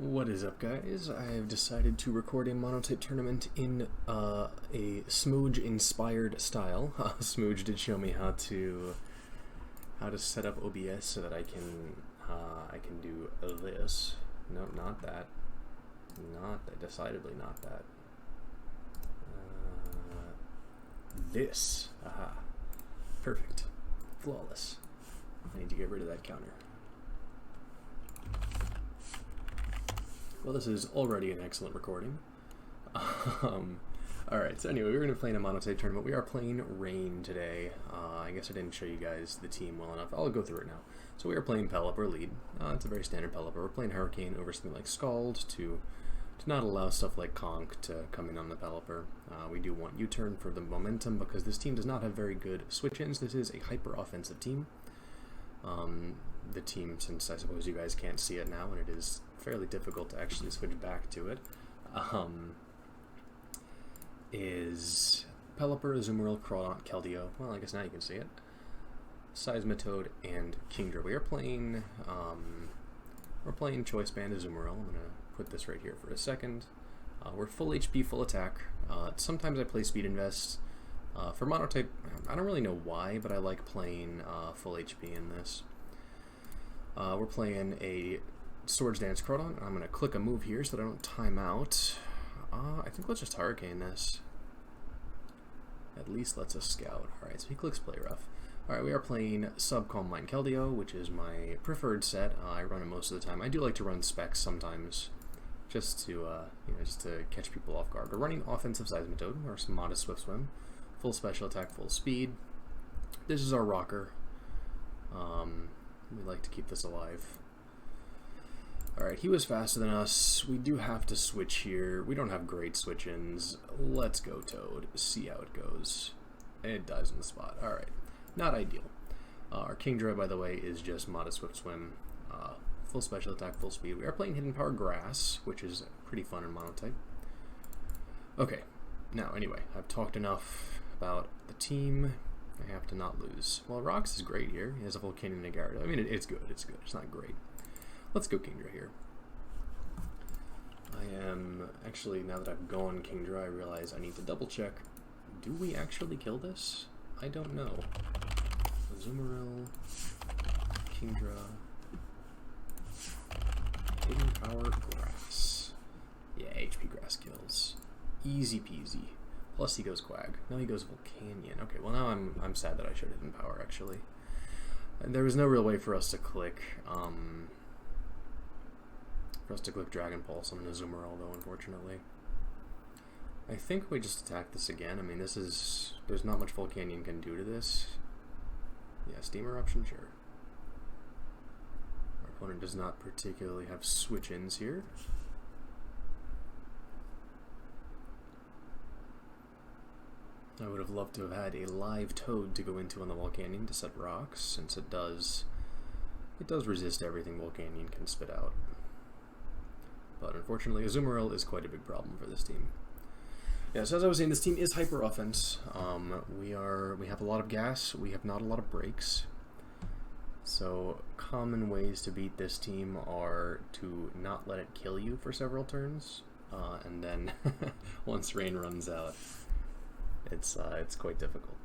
What is up, guys? I've decided to record a monotype tournament in a Smooge-inspired style. Smooge did show me how to set up OBS so that I can do this. No, not that. Not that. Decidedly not that. This. Aha. Perfect. Flawless. I need to get rid of that counter. Well, this is already an excellent recording. Alright, so anyway, we're going to play in a monotype tournament. We are playing Rain today. I guess I didn't show you guys the team well enough. I'll go through it now. So we are playing Pelipper lead. It's a very standard Pelipper. We're playing Hurricane over something like Scald to not allow stuff like Conk to come in on the Pelipper. We do want U-turn for the momentum because this team does not have very good switch-ins. This is a hyper-offensive team. The team, since I suppose you guys can't see it now, and it is fairly difficult to actually switch back to it, is Pelipper, Azumarill, Crawdaunt, Keldeo. Well, I guess now you can see it. Seismitoad and Kingdra. We are playing, we're playing Choice Band Azumarill. I'm gonna put this right here for a second. We're full HP, full attack. Sometimes I play Speed Invest. For monotype, I don't really know why, but I like playing full HP in this. We're playing a Swords Dance Crawdaunt. I'm going to click a move here so that I don't time out. I think let's just Hurricane this. At least lets us scout. Alright, so he clicks Play Rough. Alright, we are playing Calm Mind Keldeo, which is my preferred set. I run it most of the time. I do like to run specs sometimes, just to just to catch people off guard. We're running offensive Seismitoad, or some modest Swift Swim. Full special attack, full speed. This is our rocker. We like to keep this alive. Alright, he was faster than us. We do have to switch here. We don't have great switch-ins. Let's go Toad. See how it goes. It dies on the spot. Alright. Not ideal. Our Kingdra, by the way, is just modest Swift Swim. Full special attack, full speed. We are playing Hidden Power Grass, which is pretty fun in monotype. Okay. Now, anyway, I've talked enough about the team. I have to not lose. Well, Rox is great here. He has a Volcanion and a Gyarados. I mean, it's good. It's good. It's not great. Let's go Kingdra here. I am... Actually, now that I've gone Kingdra, I realize I need to double check. Do we actually kill this? I don't know. Azumarill, Kingdra, Hidden Power Grass. Yeah, HP Grass kills. Easy peasy. Plus he goes Quag. No, he goes Volcanion. Okay, well now I'm sad that I showed Hidden Power actually. And there was no real way for us to click Dragon Pulse on an Azumarill though, unfortunately. I think we just attack this again. I mean, this is... There's not much Volcanion can do to this. Yeah, Steam Eruption, sure. Our opponent does not particularly have switch-ins here. I would have loved to have had a live Toad to go into on the Volcanion to set rocks, since it does resist everything Volcanion can spit out. But unfortunately, Azumarill is quite a big problem for this team. Yeah, so as I was saying, this team is hyper offense. We have a lot of gas. We have not a lot of breaks. So common ways to beat this team are to not let it kill you for several turns, and then once Rain runs out, it's quite difficult.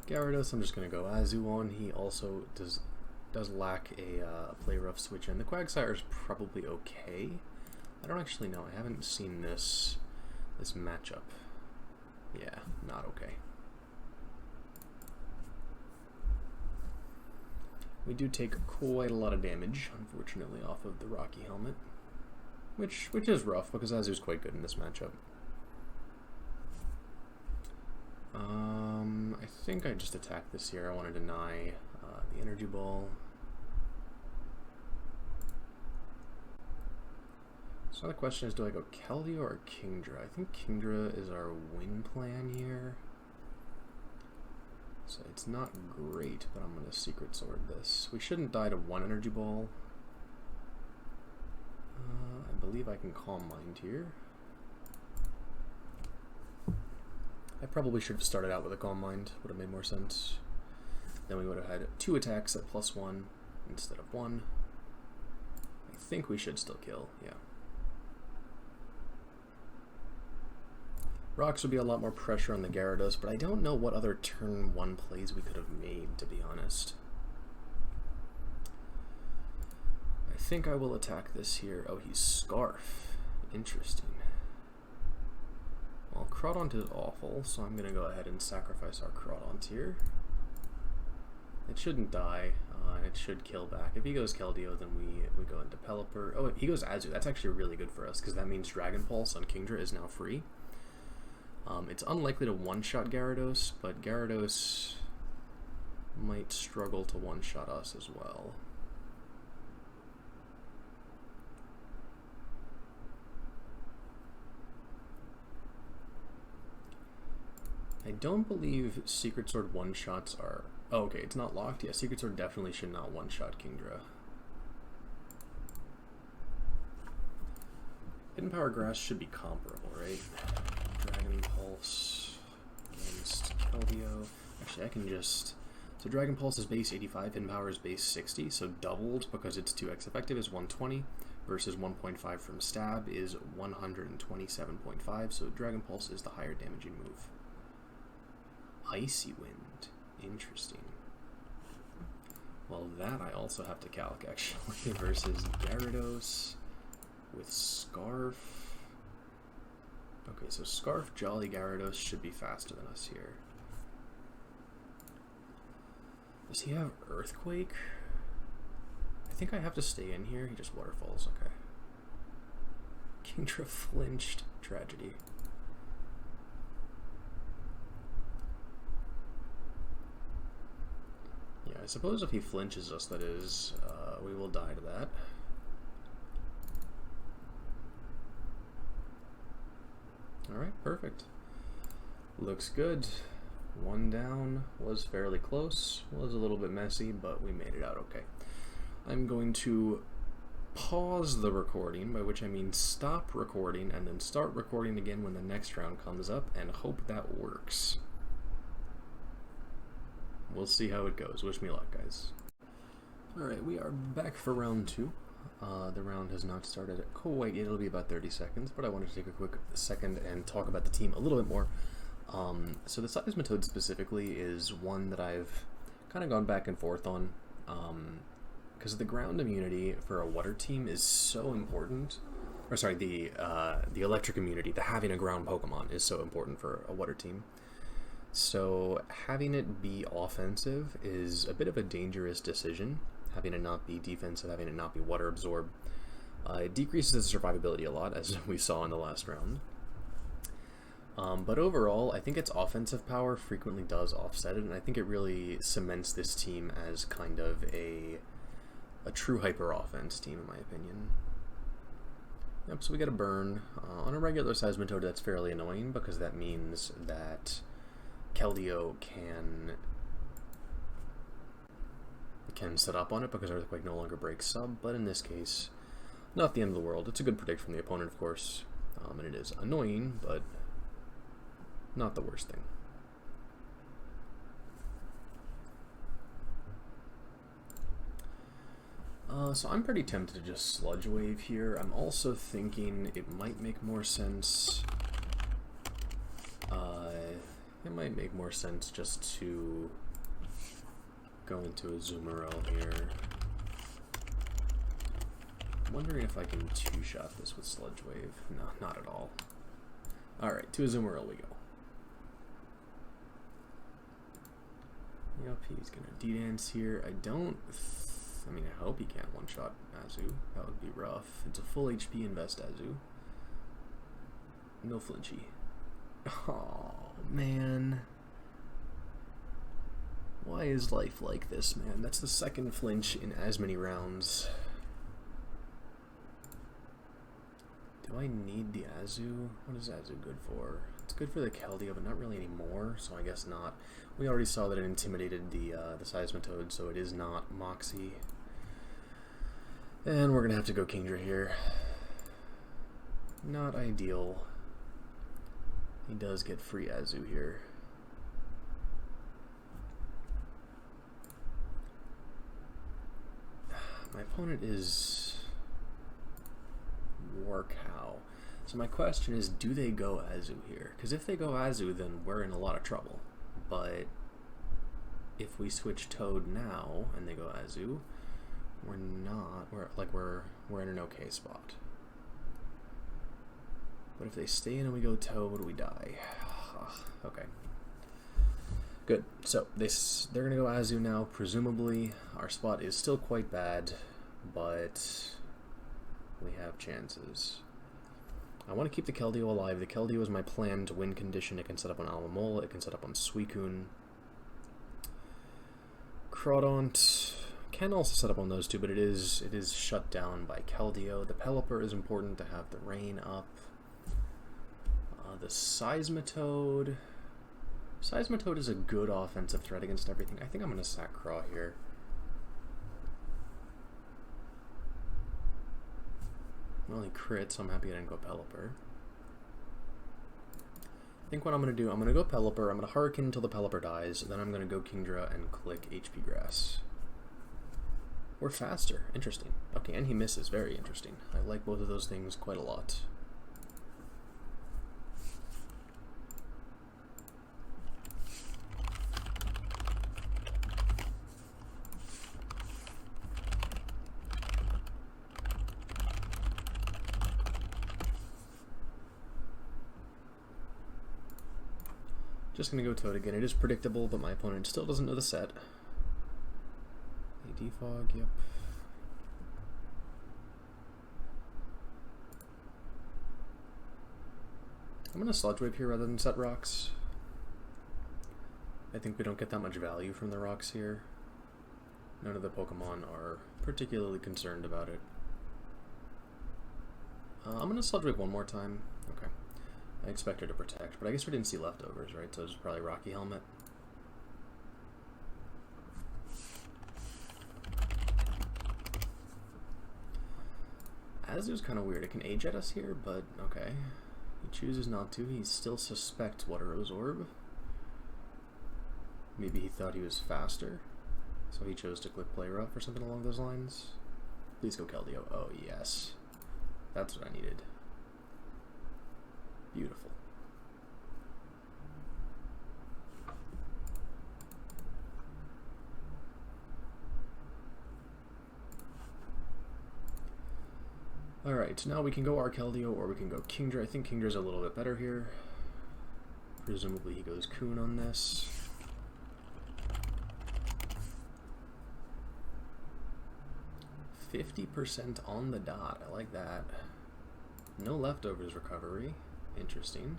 Gyarados, I'm just gonna go Azu on. He also does lack a Play Rough switch in. The Quagsire is probably okay. I don't actually know. I haven't seen this matchup. Yeah, not okay. We do take quite a lot of damage, unfortunately, off of the Rocky Helmet, which is rough because Azu's quite good in this matchup. I think I just attacked this here. I want to deny the Energy Ball. So the question is, do I go Keldeo or Kingdra? I think Kingdra is our win plan here. So it's not great, but I'm going to Secret Sword this. We shouldn't die to one Energy Ball. I believe I can Calm Mind here. I probably should have started out with a Calm Mind. Would have made more sense. Then we would have had 2 attacks at +1 instead of 1. think we should still kill, yeah. Rocks would be a lot more pressure on the Gyarados, but I don't know what other turn 1 plays we could have made, to be honest. I think I will attack this here. Oh, he's Scarf. Interesting. Well, Crawdont is awful, so I'm going to go ahead and sacrifice our Crawdont here. It shouldn't die, and it should kill back. If he goes Keldeo, then we go into Pelipper. Oh, he goes Azu. That's actually really good for us, because that means Dragon Pulse on Kingdra is now free. It's unlikely to one-shot Gyarados, but Gyarados might struggle to one-shot us as well. I don't believe Secret Sword one-shots are... Oh, okay, it's not locked. Yeah, Secret Sword definitely should not one-shot Kingdra. Hidden Power Grass should be comparable, right? Dragon Pulse against Keldeo. Actually, I can just... So Dragon Pulse is base 85, Hidden Power is base 60, so doubled because it's 2x effective is 120, versus 1.5 from Stab is 127.5, so Dragon Pulse is the higher damaging move. Icy Wind. Interesting. Well, that I also have to calc, actually, versus Gyarados with Scarf. Okay, so Scarf Jolly Gyarados should be faster than us here. Does he have Earthquake? I think I have to stay in here. He just waterfalls, okay. Kingdra flinched. Tragedy. Yeah, I suppose if he flinches us, that is, we will die to that. Alright, perfect. Looks good. One down, was fairly close, was a little bit messy, but we made it out okay. I'm going to pause the recording, by which I mean stop recording, and then start recording again when the next round comes up, and hope that works. We'll see how it goes. Wish me luck, guys. Alright, we are back for round 2. The round has not started quite yet. It'll be about 30 seconds, but I wanted to take a quick second and talk about the team a little bit more. So the Seismitoad specifically is one that I've kind of gone back and forth on, because the ground immunity for a water team is so important. Or sorry, the electric immunity, the having a ground Pokemon is so important for a water team. So having it be offensive is a bit of a dangerous decision. Having it not be defensive, having it not be water absorb. It decreases the survivability a lot, as we saw in the last round. But overall, I think its offensive power frequently does offset it, and I think it really cements this team as kind of a true hyper-offense team, in my opinion. Yep, so we get a burn. On a regular Seismitoad, that's fairly annoying, because that means that Keldeo can set up on it because Earthquake no longer breaks sub, but in this case, not the end of the world. It's a good predict from the opponent, of course, and it is annoying, but not the worst thing. So I'm pretty tempted to just Sludge Wave here. I'm also thinking it might make more sense. It might make more sense just to go into a Azumarill here. I'm wondering if I can two-shot this with Sludge Wave. No, not at all. Alright, to Azumarill we go. Yep, he's gonna D-Dance here. I mean, I hope he can't one-shot Azu. That would be rough. It's a full HP Invest Azu. No flinchy. Oh, man. Why is life like this, man? That's the second flinch in as many rounds. Do I need the Azu? What is Azu good for? It's good for the Keldeo, but not really anymore, so I guess not. We already saw that it intimidated the Seismitoad, so it is not Moxie. And we're gonna have to go Kingdra here. Not ideal. He does get free Azu here. My opponent is or Cow. So my question is, do they go Azu here? Because if they go Azu, then we're in a lot of trouble. But if we switch Toad now and they go Azu, we're not. We're in an okay spot. But if they stay in and we go Toad, we die. Okay. Good. So they're gonna go Azu now. Presumably, our spot is still quite bad, but we have chances. I want to keep the Keldeo alive. The Keldeo is my planned win condition. It can set up on Alamole. It can set up on Suicune. Crawdaunt can also set up on those two, but it is shut down by Keldeo. The Pelipper is important to have the rain up. The Seismitoad. Seismitoad is a good offensive threat against everything. I think I'm going to sack Craw here. Well, he crit, so I'm happy I didn't go Pelipper. I think what I'm going to do, I'm going to go Pelipper, I'm going to Hurricane until the Pelipper dies, then I'm going to go Kingdra and click HP Grass. Or faster. Interesting. Okay, and he misses. Very interesting. I like both of those things quite a lot. Just gonna go Toad again. It is predictable, but my opponent still doesn't know the set. A defog, yep. I'm gonna Sludge Wave here rather than set rocks. I think we don't get that much value from the rocks here. None of the Pokemon are particularly concerned about it. I'm gonna Sludge Wave one more time. Okay. I expect her to protect, but I guess we didn't see leftovers, right? So it's probably Rocky Helmet. Azu's kind of weird. It can age at us here, but okay. He chooses not to. He still suspects Water Rose Orb. Maybe he thought he was faster, so he chose to click Play Rough or something along those lines. Please go Keldeo. Oh, yes. That's what I needed. Beautiful. Alright, now we can go Arkeldeo or we can go Kingdra. I think Kingdra's a little bit better here. Presumably he goes Coon on this. %50 on the dot. I like that. No leftovers recovery. Interesting.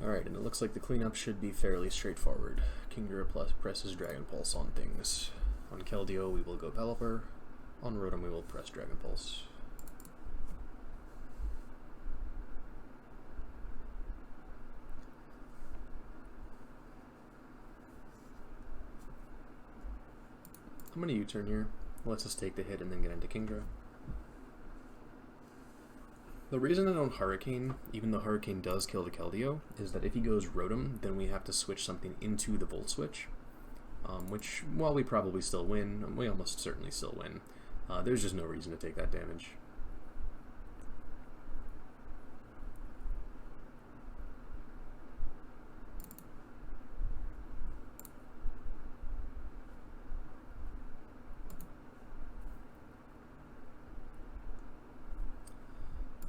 Alright, and it looks like the cleanup should be fairly straightforward. Kingdra plus presses Dragon Pulse on things. On Keldeo we will go Pelipper. On Rotom we will press Dragon Pulse. I'm going to U-turn here. Let's just take the hit and then get into Kingdra. The reason I don't Hurricane, even though Hurricane does kill the Keldeo, is that if he goes Rotom, then we have to switch something into the Volt Switch. Which, while we probably still win, we almost certainly still win, there's just no reason to take that damage.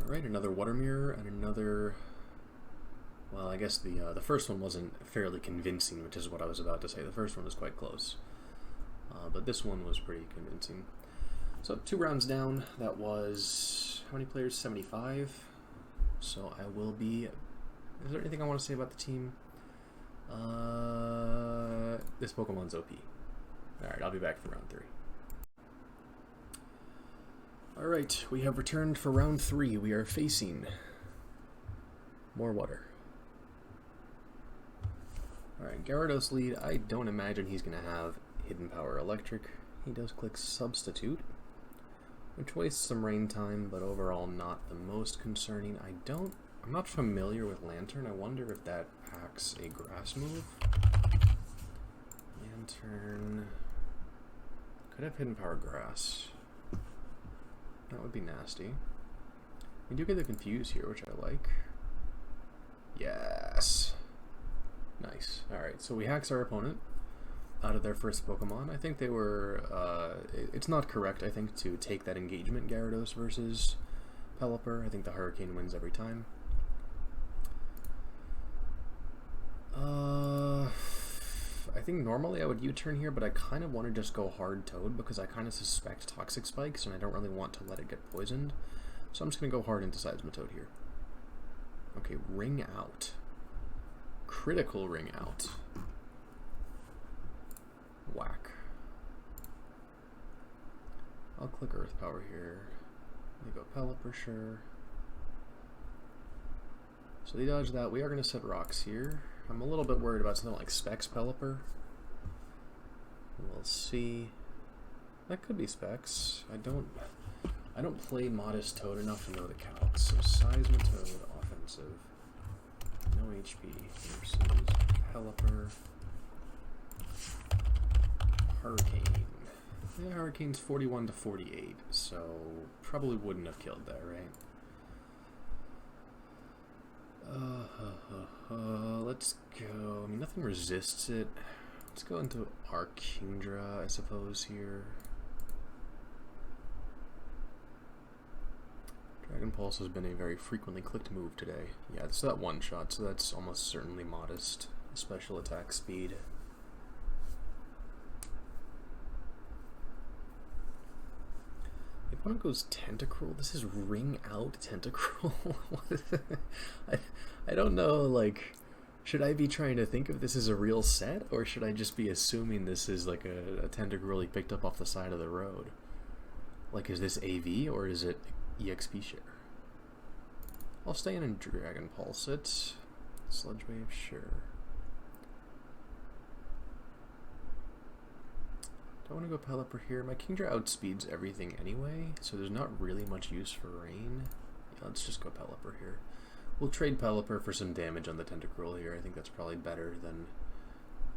Alright, another Water Mirror and another... Well, I guess the first one wasn't fairly convincing, which is what I was about to say. The first one was quite close. But this one was pretty convincing. So 2 rounds down, that was... how many players? 75. So I will be... Is there anything I want to say about the team? This Pokemon's OP. Alright, I'll be back for round 3. Alright, we have returned for round 3. We are facing more water. Alright, Gyarados lead. I don't imagine he's going to have Hidden Power Electric. He does click Substitute, which wastes some rain time, but overall not the most concerning. I'm not familiar with Lantern. I wonder if that packs a grass move. Yeah, Lantern. Could have Hidden Power Grass. That would be nasty. We do get the Confuse here, which I like. Yes! Nice. Alright, so we hacks our opponent out of their first Pokemon. I think they were... it's not correct, I think, to take that engagement Gyarados versus Pelipper. I think the Hurricane wins every time. I think normally I would U-turn here, but I kind of want to just go hard Toad because I kind of suspect Toxic Spikes and I don't really want to let it get poisoned. So I'm just going to go hard into Seismitoad here. Okay, Ring Out. Critical Ring Out. Whack. I'll click Earth Power here. Let me go Pelipper, sure. So they dodge that. We are going to set rocks here. I'm a little bit worried about something like Specs Pelipper. We'll see. That could be Specs. I don't play Modest Toad enough to know the calcs. So Seismitoad, offensive. No HP versus Pelipper. Hurricane. Yeah, Hurricane's 41 to 48, so probably wouldn't have killed that, right? Let's go. I mean, nothing resists it. Let's go into Archindra, I suppose, here. Dragon Pulse has been a very frequently clicked move today. Yeah, it's that one shot, so that's almost certainly Modest. Special attack speed. The opponent goes Tentacruel. This is Ring Out Tentacruel. I don't know, like, should I be trying to think if this is a real set, or should I just be assuming this is like a Tentacruel he picked up off the side of the road? Like, is this AV, or is it EXP share? I'll stay in and Dragon Pulse it. Sludge Wave, sure. I want to go Pelipper here. My Kingdra outspeeds everything anyway, so there's not really much use for Rain. Yeah, let's just go Pelipper here. We'll trade Pelipper for some damage on the Tentacruel here. I think that's probably better than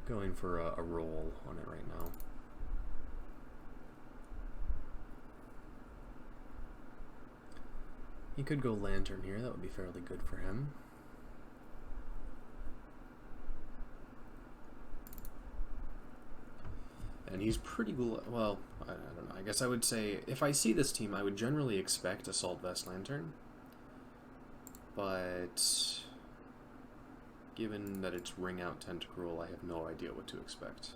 going for a roll on it right now. He could go Lantern here. That would be fairly good for him. And he's pretty well, I don't know. I guess I would say if I see this team, I would generally expect Assault Vest Lantern. But given that it's Ring Out Tentacruel, I have no idea what to expect.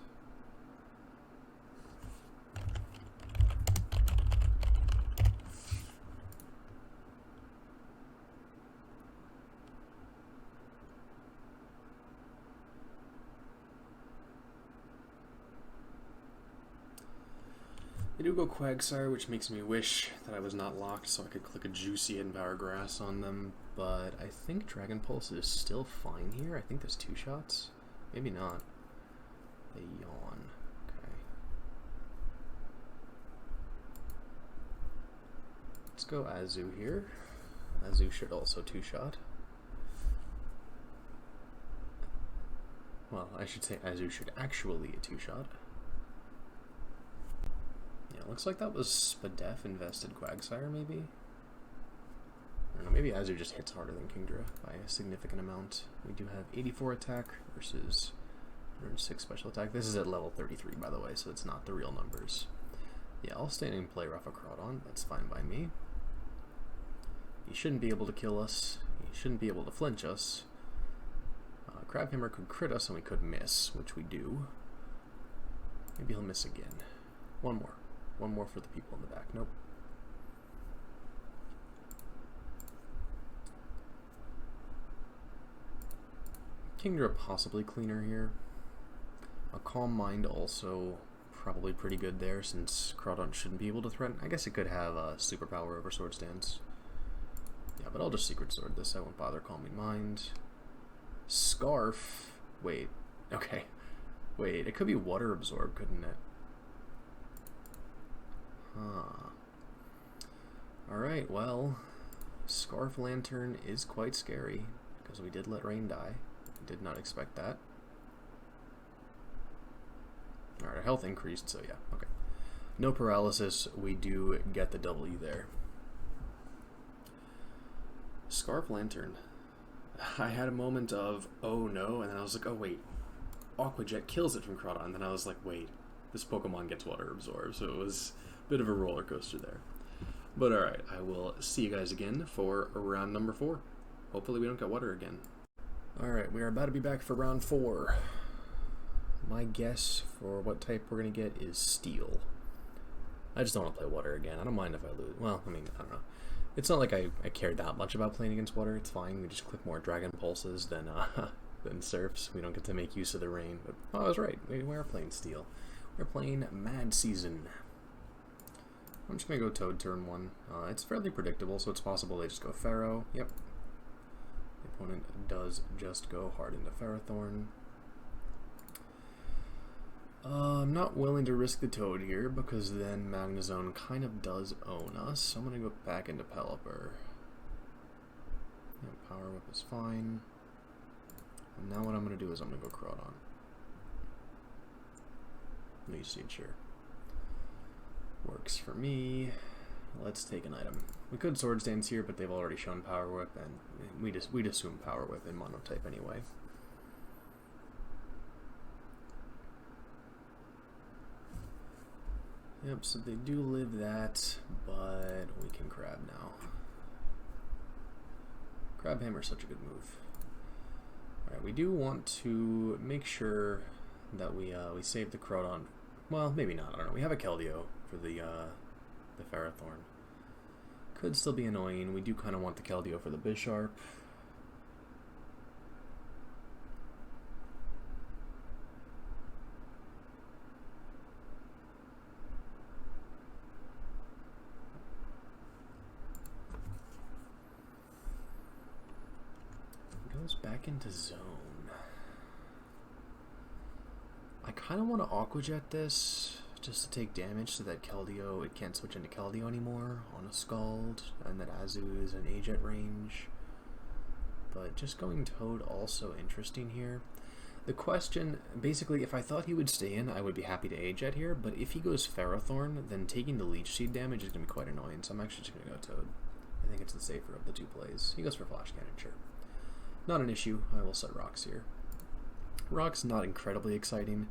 I do go Quagsire, which makes me wish that I was not locked so I could click a juicy Hidden Power Grass on them, but I think Dragon Pulse is still fine here. I think there's 2 shots. Maybe not. They yawn. Okay. Let's go Azu here. Azu should also 2-shot. Well, I should say Azu should actually a 2-shot. Looks like that was Spadef invested Quagsire, maybe? I don't know, maybe Azu just hits harder than Kingdra by a significant amount. We do have 84 attack versus 106 special attack. This is at level 33, by the way, so it's not the real numbers. Yeah, I'll stand and play Raffacrodon. That's fine by me. He shouldn't be able to kill us. He shouldn't be able to flinch us. Crabhammer could crit us, and we could miss, which we do. Maybe he'll miss again. One more. One more for the people in the back. Nope. Kingdra possibly cleaner here. A Calm Mind also probably pretty good there since Crawdon shouldn't be able to threaten. I guess it could have a superpower over Sword Stance. Yeah, but I'll just Secret Sword this. I won't bother Calming Mind. Scarf. Wait. Okay. Wait, it could be Water Absorb, couldn't it? Huh. Alright, well, Scarf Lantern is quite scary, because we did let Rain die. Did not expect that. Alright, our health increased, so yeah, okay. No paralysis, we do get the W there. Scarf Lantern. I had a moment of, oh no, and then I was like, oh wait, Aqua Jet kills it from Crawdon, and then I was like, wait, this Pokemon gets water absorbed, so it was a bit of a roller coaster there. But alright, I will see you guys again for round number 4. Hopefully we don't get water again. Alright, we are about to be back for round 4. My guess for what type we're going to get is Steel. I just don't want to play water again. I don't mind if I lose. Well, I mean, I don't know. It's not like I care that much about playing against water. It's fine. We just click more Dragon Pulses than Surfs. We don't get to make use of the rain. But I was right. We are playing Steel. We're playing Mad Season. I'm just going to go Toad turn 1. It's fairly predictable, so it's possible they just go Pharaoh. Yep. The opponent does just go hard into Ferrothorn. I'm not willing to risk the Toad here because then Magnezone kind of does own us. So I'm going to go back into Pelipper. Yeah, Power Whip is fine. And now what I'm going to do is I'm going to go Crawdon. Leech Seed, sure. Works for me. Let's take an item. We could Swords Dance here, but they've already shown Power Whip, and we'd assume Power Whip in Monotype anyway. Yep, so they do live that, but we can Crab now. Crab Hammer's such a good move. Alright, we do want to make sure that we save the Crawdon. Well, maybe not, I don't know. We have a Keldeo for the Ferrothorn. Could still be annoying. We do kind of want the Keldeo for the Bisharp. Goes back into Zone. I kind of want to Aqua Jet this just to take damage so that Keldeo, it can't switch into Keldeo anymore on a Scald, and that Azu is an A-Jet range. But just going Toad also interesting here. The question, basically, if I thought he would stay in, I would be happy to A-Jet here, but if he goes Ferrothorn, then taking the Leech Seed damage is going to be quite annoying, so I'm actually just going to go Toad. I think it's the safer of the two plays. He goes for Flash Cannon, sure. Not an issue. I will set Rocks here. Rocks not incredibly exciting.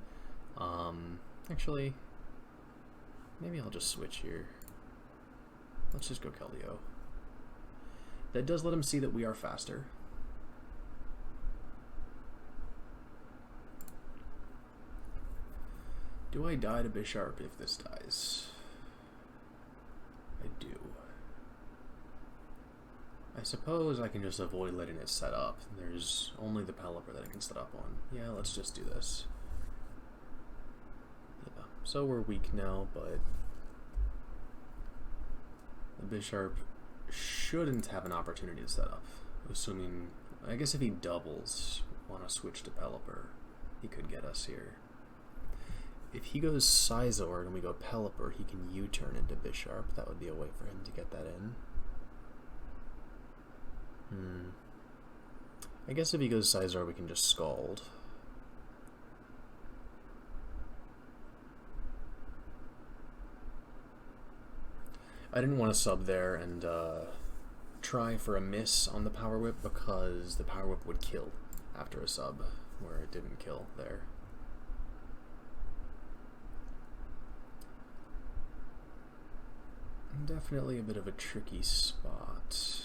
Actually, maybe I'll just switch here. Let's just go Keldeo. That does let him see that we are faster. Do I die to Bisharp if this dies? I do. I suppose I can just avoid letting it set up. There's only the Pelipper that I can set up on. Yeah, let's just do this. Yeah, so we're weak now, but the Bisharp shouldn't have an opportunity to set up. Assuming, I guess if he doubles, want to switch to Pelipper, he could get us here. If he goes Scizor and we go Pelipper, he can U-turn into Bisharp. That would be a way for him to get that in. I guess if he goes Scizor, we can just Scald. I didn't want to sub there and try for a miss on the Power Whip because the Power Whip would kill after a sub, where it didn't kill there. Definitely a bit of a tricky spot.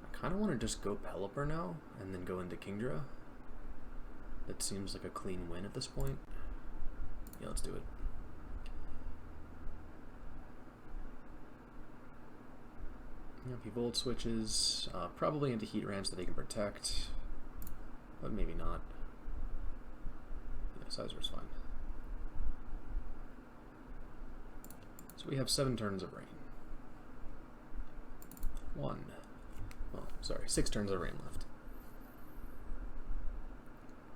I kind of want to just go Pelipper now and then go into Kingdra. That seems like a clean win at this point. Yeah, let's do it. Yep, he Volt switches, probably into Heatran so they can protect, but maybe not. Yeah, Scizor's fine. So we have 7 turns of rain. 6 turns of rain left.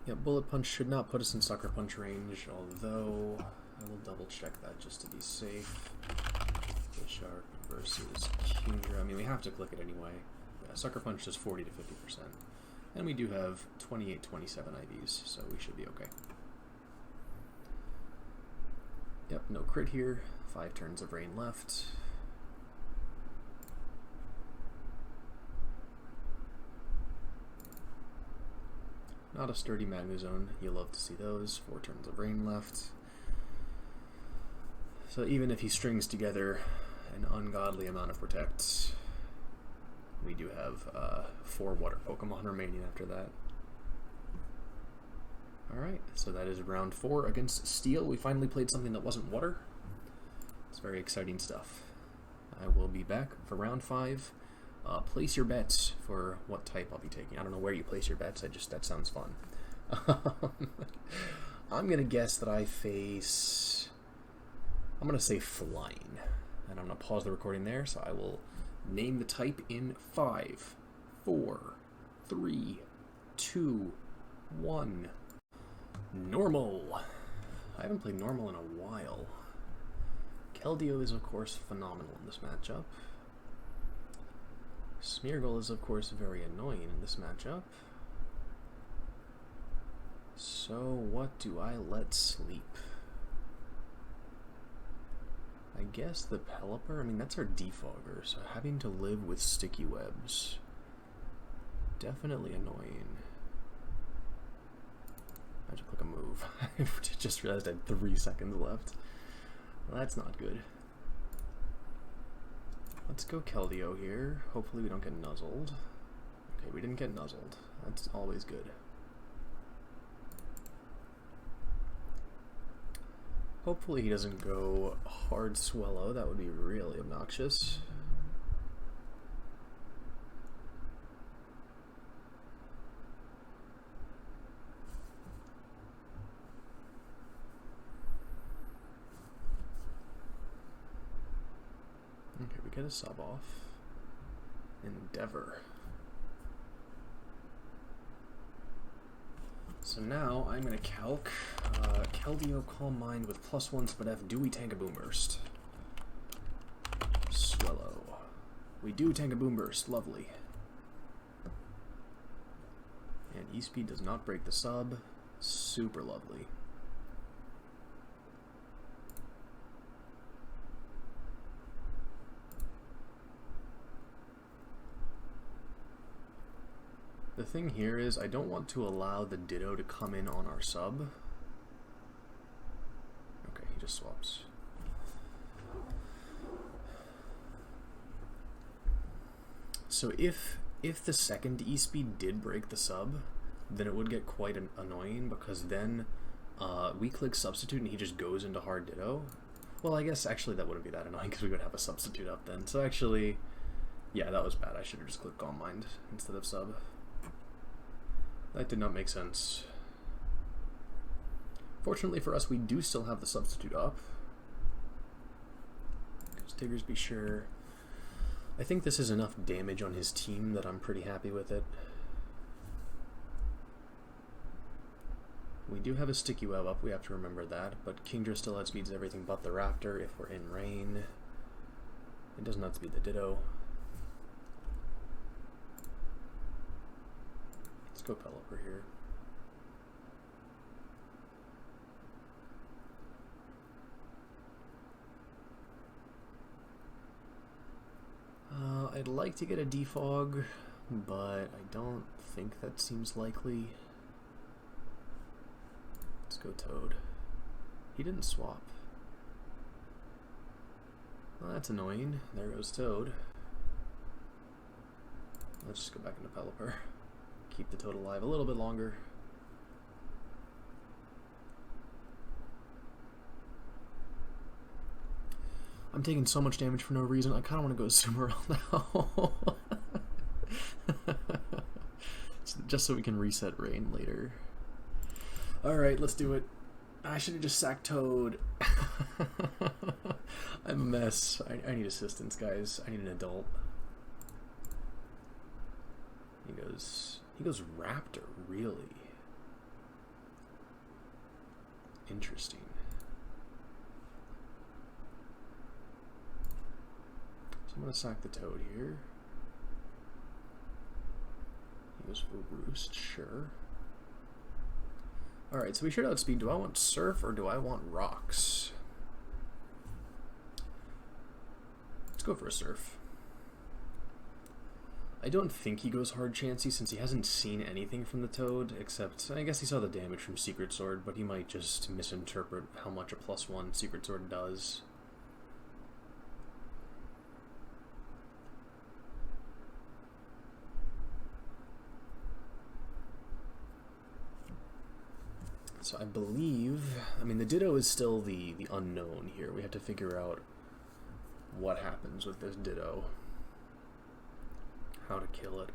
Yeah, Bullet Punch should not put us in Sucker Punch range, although I will double check that just to be safe. Bisharp versus Kingdra. I mean, we have to click it anyway. Yeah, Sucker Punch does 40 to 50%. And we do have 28, 27 IVs, so we should be okay. Yep, no crit here. 5 turns of rain left. Not a sturdy Magnezone. You love to see those. 4 turns of rain left. So even if he strings together an ungodly amount of Protect, we do have 4 water Pokemon remaining after that. Alright, so that is round 4 against Steel. We finally played something that wasn't water. It's very exciting stuff. I will be back for round 5. Place your bets for what type I'll be taking. I don't know where you place your bets, that sounds fun. I'm going to guess that I face... I'm going to say Flying. And I'm going to pause the recording there, so I will name the type in 5, 4, 3, 2, 1. Normal. I haven't played Normal in a while. Keldeo is, of course, phenomenal in this matchup. Smeargle is, of course, very annoying in this matchup. So, what do I let sleep? I guess the Pelipper, I mean, that's our defogger, so having to live with sticky webs. Definitely annoying. I just click a move. I just realized I had 3 seconds left. Well, that's not good. Let's go Keldeo here. Hopefully we don't get nuzzled. Okay, we didn't get nuzzled. That's always good. Hopefully he doesn't go hard swallow. That would be really obnoxious. Okay, we get a sub off. Endeavor. So now I'm going to calc Keldeo Calm Mind with +1 Spud F. Do we tank a Boom Burst? Swallow. We do tank a Boom Burst. Lovely. And E-Speed does not break the sub. Super lovely. The thing here is I don't want to allow the Ditto to come in on our sub. Okay, he just swaps. So if the second E-Speed did break the sub, then it would get quite annoying, because then we click Substitute and he just goes into hard Ditto. Well, I guess actually that wouldn't be that annoying because we would have a Substitute up then. So actually, yeah, that was bad. I should have just clicked Calm Mind instead of sub. That did not make sense. Fortunately for us, we do still have the Substitute up. Stiggers be sure. I think this is enough damage on his team that I'm pretty happy with it. We do have a Sticky Web up, we have to remember that, but Kingdra still outspeeds everything but the Raptor if we're in rain. It does not outspeed the Ditto. Let's go Pelipper here. I'd like to get a defog, but I don't think that seems likely. Let's go Toad. He didn't swap. Well, that's annoying. There goes Toad. Let's just go back into Pelipper. Keep the Toad alive a little bit longer. I'm taking so much damage for no reason. I kind of want to go Sumerel now. Just so we can reset rain later. Alright, let's do it. I should have just sacked Toad. I'm a mess. I need assistance, guys. I need an adult. He goes Raptor, really? Interesting. So I'm going to sack the Toad here. goes for Roost, sure. Alright, so we should outspeed. Do I want Surf or do I want Rocks? Let's go for a Surf. I don't think he goes hard Chansey since he hasn't seen anything from the Toad, except I guess he saw the damage from Secret Sword, but he might just misinterpret how much a +1 Secret Sword does. So I believe, I mean, the Ditto is still the unknown here. We have to figure out what happens with this Ditto. How to kill it.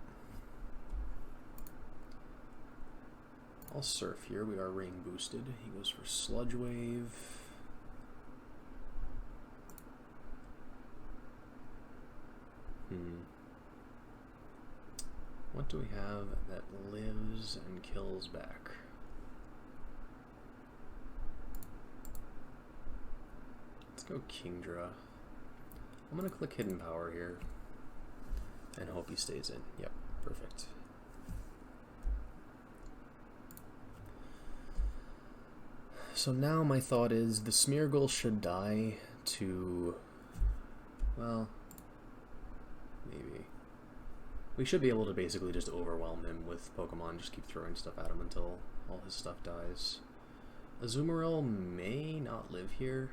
I'll Surf here. We are rain boosted. He goes for Sludge Wave. What do we have that lives and kills back? Let's go Kingdra. I'm gonna click Hidden Power here and hope he stays in. Yep, perfect. So now my thought is the Smeargle should die to, well, maybe. We should be able to basically just overwhelm him with Pokemon, just keep throwing stuff at him until all his stuff dies. Azumarill may not live here.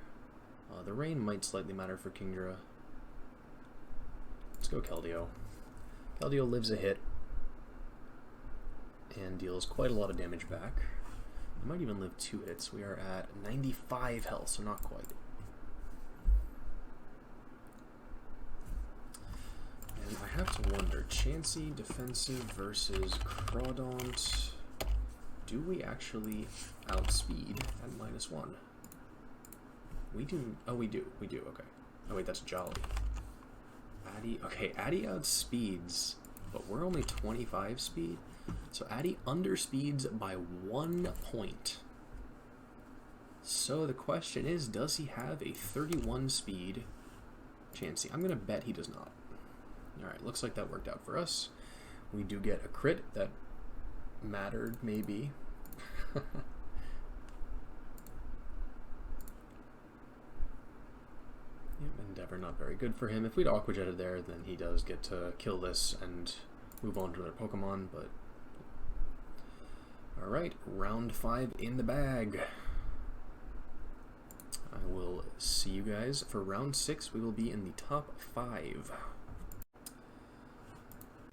The rain might slightly matter for Kingdra. Let's go Keldeo. Keldeo lives a hit and deals quite a lot of damage back. He might even live 2 hits. We are at 95 health, so not quite. And I have to wonder, Chansey defensive versus Crawdaunt. Do we actually outspeed at -1? We do. Oh, we do. We do. Okay. Oh wait, that's Jolly. Addy. Okay, Addy outspeeds, but we're only 25 speed. So Addy underspeeds by 1 point. So the question is, does he have a 31 speed Chansey? I'm gonna bet he does not. Alright, looks like that worked out for us. We do get a crit that mattered, maybe. Endeavor not very good for him. If we'd Aqua Jetted there, then he does get to kill this and move on to another Pokemon, but... Alright, round 5 in the bag. I will see you guys for round 6. We will be in the top 5.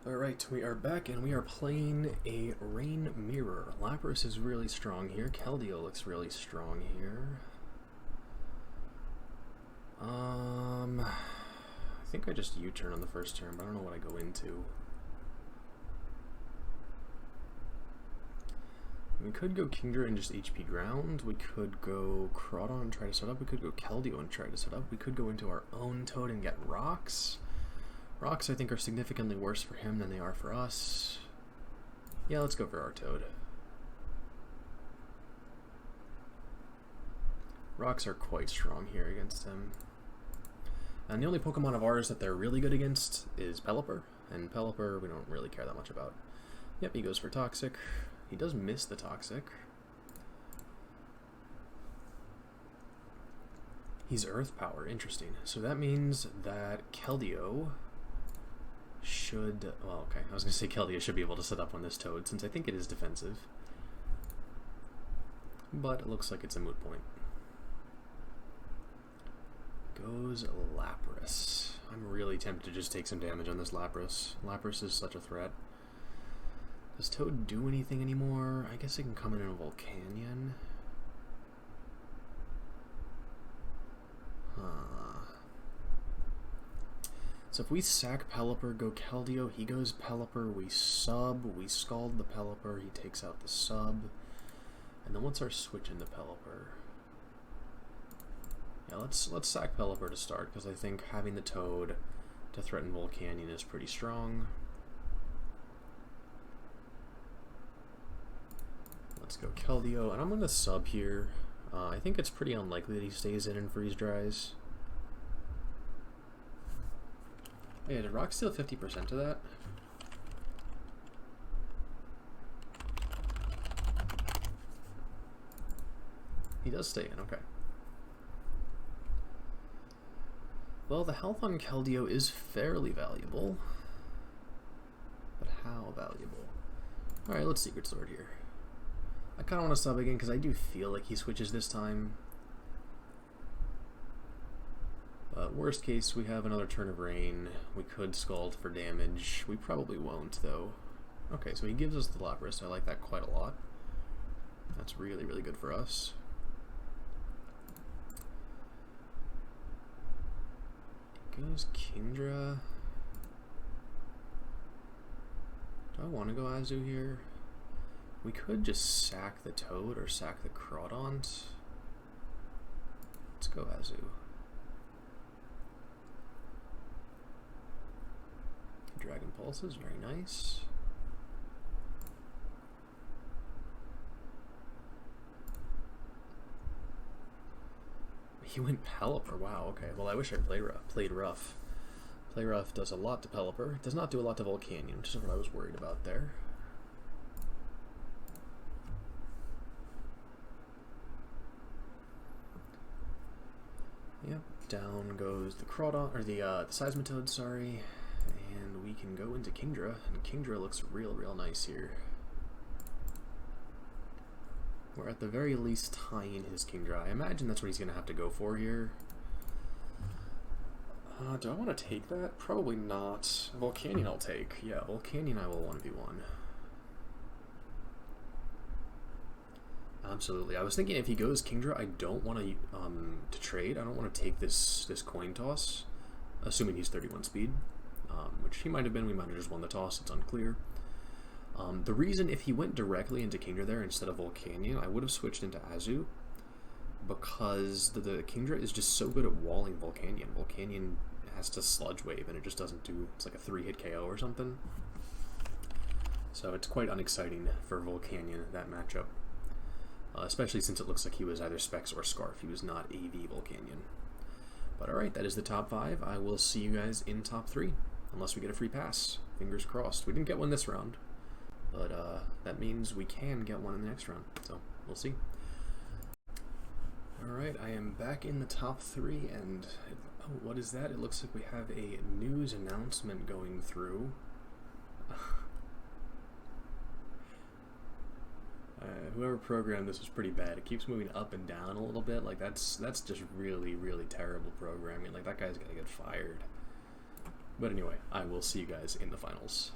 Alright, we are back and we are playing a Rain Mirror. Lapras is really strong here. Keldeo looks really strong here. I think I just U-turn on the first turn, but I don't know what I go into. We could go Kingdra and just HP ground. We could go Crawdaunt and try to set up. We could go Keldeo and try to set up. We could go into our own Toad and get Rocks. Rocks, I think, are significantly worse for him than they are for us. Yeah, let's go for our Toad. Rocks are quite strong here against him. And the only Pokemon of ours that they're really good against is Pelipper. And Pelipper, we don't really care that much about. Yep, he goes for Toxic. He does miss the Toxic. He's Earth Power, interesting. So that means that Keldeo should... Well, okay, I was going to say Keldeo should be able to set up on this Toad, since I think it is defensive. But it looks like it's a moot point. Goes Lapras. I'm really tempted to just take some damage on this Lapras. Lapras is such a threat. Does Toad do anything anymore? I guess it can come in a Volcanion. So if we sack Pelipper, go Keldeo, he goes Pelipper, we sub, we scald the Pelipper, he takes out the sub. And then what's our switch into Pelipper? Yeah, let's sack Pelipper to start, because I think having the Toad to threaten Volcanion is pretty strong. Let's go Keldeo, and I'm going to sub here. I think it's pretty unlikely that he stays in and freeze dries. Yeah, did Rock steal 50% of that? He does stay in, okay. Well, the health on Keldeo is fairly valuable. But how valuable? Alright, let's Secret Sword here. I kind of want to sub again because I do feel like he switches this time. But worst case, we have another turn of rain. We could Scald for damage. We probably won't, though. Okay, so he gives us the Lapras. I like that quite a lot. That's really, really good for us. Goes Kingdra. Do I want to go Azu here? We could just sack the Toad or sack the Crawdaunt. Let's go Azu. Dragon Pulses, very nice. He went Pelipper, wow, okay. Well, I wish I played rough. Play rough does a lot to Pelipper. It does not do a lot to Volcanion, which is what I was worried about there. Yep, down goes the Crawdaunt, or the Seismitoad, sorry. And we can go into Kingdra, and Kingdra looks real nice here. We're at the very least tying his Kingdra. I imagine that's what he's going to have to go for here. Do I want to take that? Probably not. Volcanion I'll take. Yeah, Volcanion I will 1v1. Absolutely. I was thinking if he goes Kingdra, I don't want to trade. I don't want to take this coin toss, assuming he's 31 speed, which he might have been. We might have just won the toss. It's unclear. The reason if he went directly into Kingdra there instead of Volcanion, I would have switched into Azu, because the Kingdra is just so good at walling Volcanion. Volcanion has to Sludge Wave, and it just doesn't do, it's like a 3-hit KO or something. So it's quite unexciting for Volcanion, that matchup. Especially since it looks like he was either Specs or Scarf. He was not AV Volcanion. But alright, that is the top 5. I will see you guys in top 3, unless we get a free pass. Fingers crossed. We didn't get one this round, but that means we can get one in the next round. So, we'll see. Alright, I am back in the top 3, and oh, what is that? It looks like we have a news announcement going through. Whoever programmed this was pretty bad. It keeps moving up and down a little bit. Like, that's just really terrible programming. Like, that guy's gonna get fired. But anyway, I will see you guys in the finals.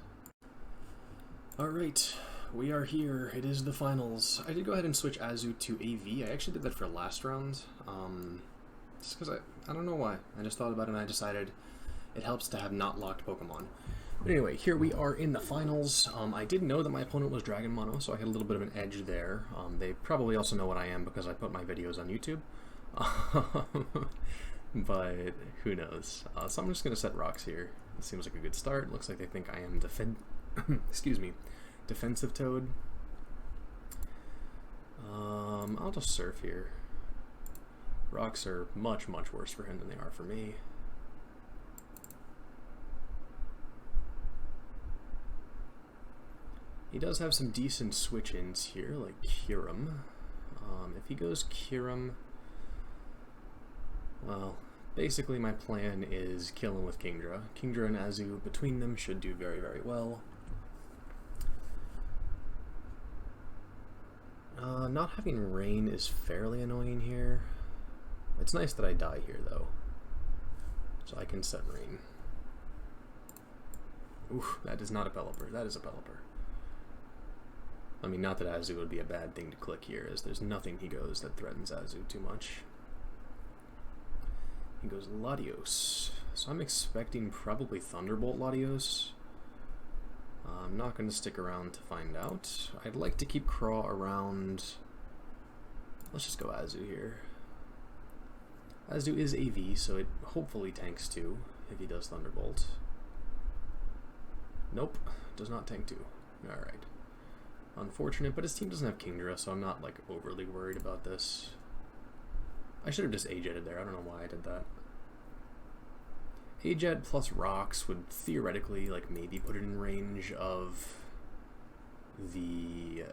Alright, we are here. It is the finals. I did go ahead and switch Azu to AV. I actually did that for last round. Just because I don't know why. I just thought about it and I decided it helps to have not locked Pokemon. But anyway, here we are in the finals. I did know that my opponent was Dragon Mono, so I had a little bit of an edge there. They probably also know what I am because I put my videos on YouTube. But who knows? So I'm just going to set rocks here. It seems like a good start. Looks like they think I am excuse me, defensive Toad. I'll just surf here. Rocks are much worse for him than they are for me. He does have some decent switch-ins here, like Kyurem. If he goes Kyurem, well, basically my plan is kill him with Kingdra. Kingdra and Azu, between them, should do very well. Not having rain is fairly annoying here. It's nice that I die here, though, so I can set rain. Oof, that is not a Pelipper. That is a Pelipper. I mean, not that Azu would be a bad thing to click here, as there's nothing he goes that threatens Azu too much. He goes Latios. So I'm expecting probably Thunderbolt Latios. I'm not going to stick around to find out. I'd like to keep Craw around. Let's just go Azu here. Azu is AV, so it hopefully tanks 2 if he does Thunderbolt. Nope, does not tank 2. Alright. Unfortunate, but his team doesn't have Kingdra, so I'm not, like, overly worried about this. I should have just A-jetted there. I don't know why I did that. A-jet plus rocks would theoretically, like, maybe put it in range of the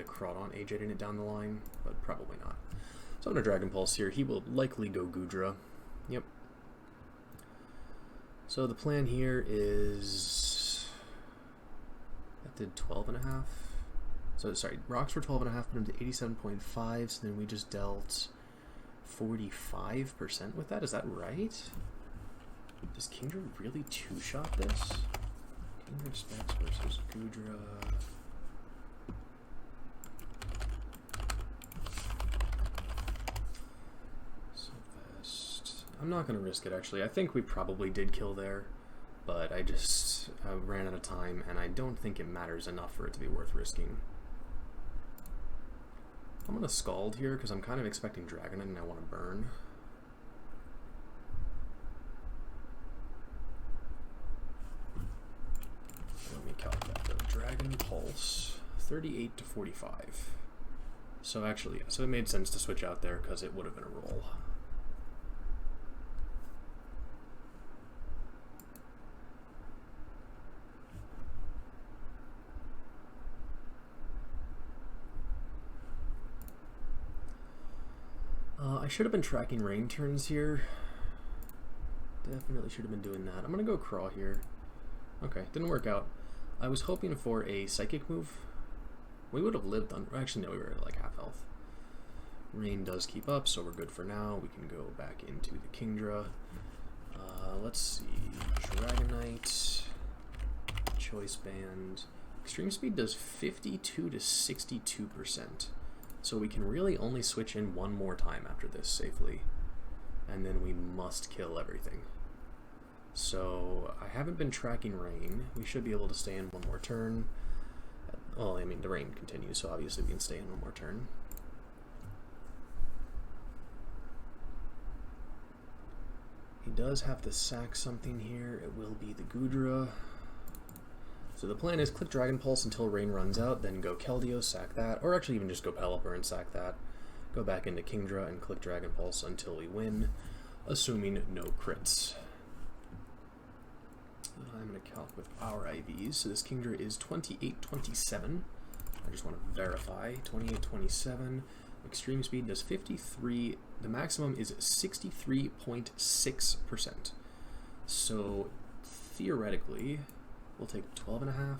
Crawdaunt A-jetting it down the line, but probably not. So I'm going to Dragon Pulse here. He will likely go Gudra. Yep. So the plan here is... That did 12.5. So, sorry, rocks were 12.5, put him to 87.5, so then we just dealt 45% with that. Is that right? Does Kingdra really two-shot this? Kingdra specs versus Gudra... I'm not going to risk it, actually. I think we probably did kill there, but I just ran out of time, and I don't think it matters enough for it to be worth risking. I'm going to Scald here, because I'm kind of expecting Dragonite, and I want to burn. Let me calculate that, though. Dragon Pulse, 38 to 45. So actually, yeah, so it made sense to switch out there, because it would have been a roll. I should have been tracking rain turns here. Definitely should have been doing that. I'm going to go Craw here. Okay, didn't work out. I was hoping for a Psychic move. We would have lived on... Actually, no, we were at like half health. Rain does keep up, so we're good for now. We can go back into the Kingdra. Let's see. Dragonite. Choice Band. Extreme Speed does 52 to 62%. So we can really only switch in one more time after this safely. And then we must kill everything. So I haven't been tracking rain. We should be able to stay in one more turn. Well, I mean, the rain continues, so obviously we can stay in one more turn. He does have to sack something here. It will be the Gudra. So the plan is click Dragon Pulse until rain runs out, then go Keldeo, sack that, or actually even just go Pelipper and sack that. Go back into Kingdra and click Dragon Pulse until we win, assuming no crits. I'm going to calc with our IVs. So this Kingdra is 2827. I just want to verify. 2827. Extreme Speed does 53. The maximum is 63.6%. So theoretically... We'll take 12.5.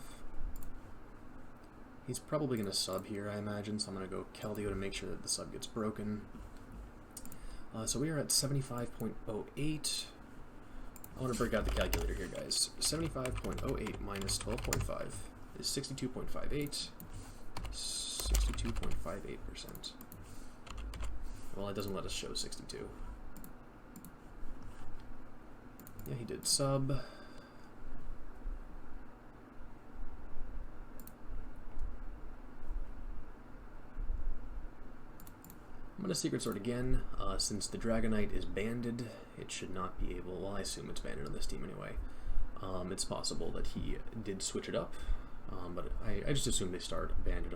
He's probably going to sub here, I imagine, so I'm going to go Keldeo to make sure that the sub gets broken. So we are at 75.08. I want to break out the calculator here, guys. 75.08 minus 12.5 is 62.58. 62.58%. Well, it doesn't let us show 62. Yeah, he did sub. I'm going to Secret Sword again. Since the Dragonite is banded, it should not be able... Well, I assume it's banded on this team anyway. It's possible that he did switch it up, but I just assume they start banded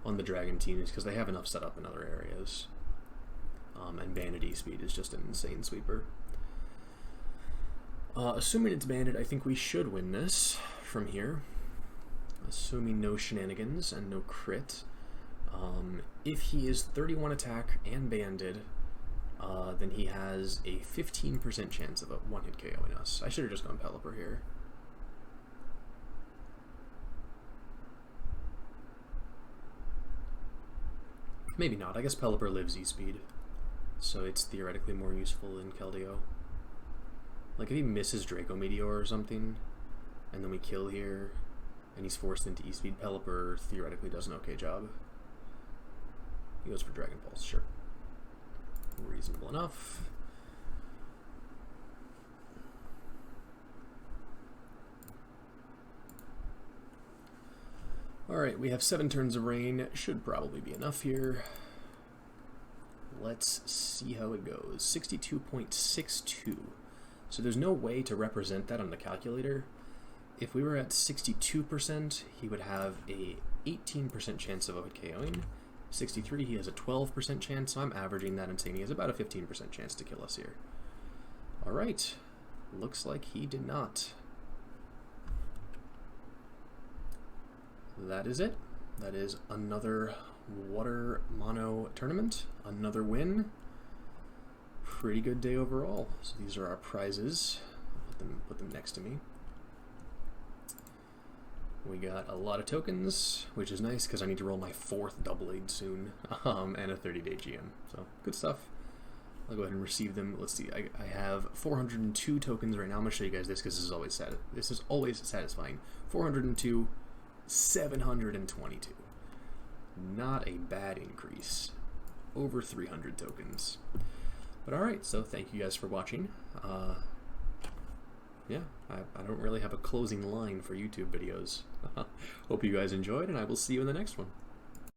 on the Dragon teams because they have enough set up in other areas. And banded E-Speed is just an insane sweeper. Assuming it's banded, I think we should win this from here. Assuming no shenanigans and no crit. If he is 31 attack and banded, then he has a 15% chance of a one-hit KOing us. I should have just gone Pelipper here. Maybe not. I guess Pelipper lives E-Speed, so it's theoretically more useful than Keldeo. Like if he misses Draco Meteor or something, and then we kill here, and he's forced into E-Speed, Pelipper theoretically does an okay job. He goes for Dragon Pulse, sure. Reasonable enough. Alright, we have 7 turns of rain. Should probably be enough here. Let's see how it goes. 62.62. So there's no way to represent that on the calculator. If we were at 62%, he would have a 18% chance of KOing. 63, he has a 12% chance, so I'm averaging that and saying he has about a 15% chance to kill us here. Alright, looks like he did not. That is it. That is another Water Mono Tournament, another win. Pretty good day overall. So these are our prizes. Put them next to me. We got a lot of tokens, which is nice because I need to roll my 4th double aid soon, and a 30-day GM. So good stuff. I'll go ahead and receive them. Let's see. I have 402 tokens right now. I'm gonna show you guys this because this is always satisfying. 402, 722. Not a bad increase. Over 300 tokens. But alright, so thank you guys for watching. Yeah, I don't really have a closing line for YouTube videos. Hope you guys enjoyed, and I will see you in the next one.